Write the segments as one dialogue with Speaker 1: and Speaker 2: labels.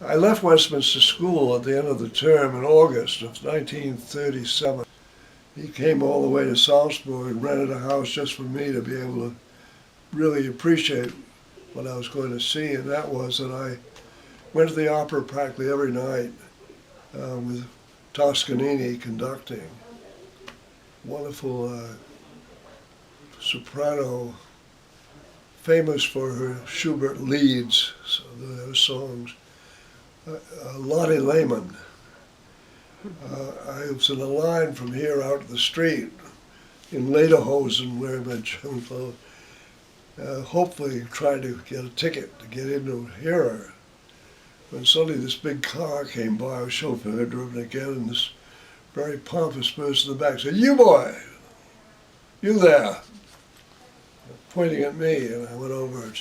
Speaker 1: I left Westminster School at the end of the term in August of 1937. He came all the way to Salzburg and rented a house just for me to be able to really appreciate what I was going to see, and that was that I went to the opera practically every night with Toscanini conducting. Wonderful soprano, famous for her Schubert leads, so those songs. Lotte Lehmann. I was in a line from here out to the street in lederhosen, wearing my gym clothes, hopefully trying to get a ticket to get in to hear her. When suddenly this big car came by, a chauffeur had driven again, and this very pompous person in the back said, "You boy, you there," pointing at me, and I went over and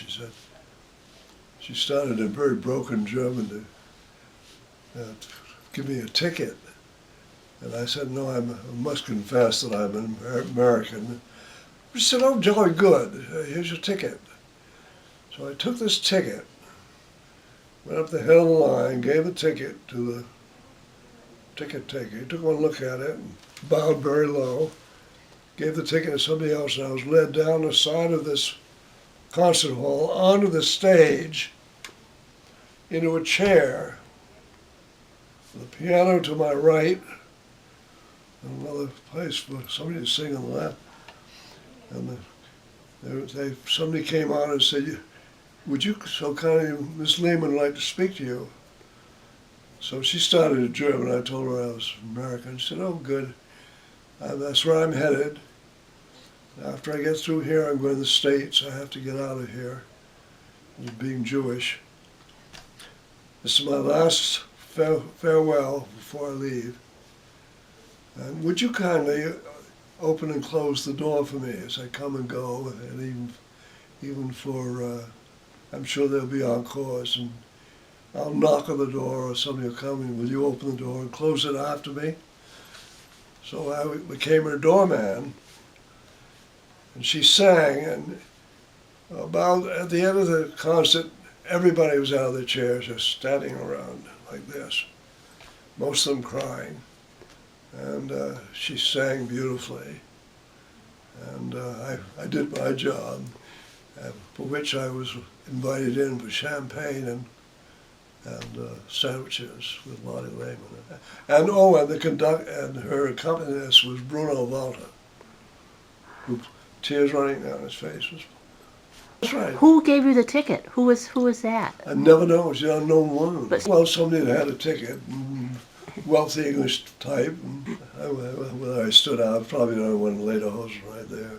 Speaker 1: she started in very broken German to give me a ticket. And I said, "No, I must confess that I'm an American." She said, "Oh, jolly good, here's your ticket." So I took this ticket, went up the head of the line, gave the ticket to the ticket taker. He took one look at it and bowed very low, gave the ticket to somebody else, and I was led down the side of this concert hall onto the stage into a chair, the piano to my right, and another place for somebody to sing on the left. And somebody came out and said, "Would you so kindly, Miss Lehmann, like to speak to you?" So she started in German. I told her I was American. She said, "Oh, good. That's where I'm headed. After I get through here, I'm going to the States. I have to get out of here, being Jewish. This is my last farewell before I leave. And would you kindly open and close the door for me as I come and go, and even for, I'm sure there'll be encores, and I'll knock on the door or somebody will come and will you open the door and close it after me?" So I became her doorman, and she sang, and about at the end of the concert, everybody was out of their chairs, just standing around like this, most of them crying. And she sang beautifully, and I did my job, for which I was invited in for champagne and sandwiches with Lotte Lehmann. And and her accompanist was Bruno Walter, who tears running down his face. That's right.
Speaker 2: Who gave you the ticket? Who was that?
Speaker 1: I never know. It was the unknown woman.
Speaker 2: But,
Speaker 1: well, somebody that had a ticket, wealthy English type. And whether I stood out, probably the only one in lederhosen right there.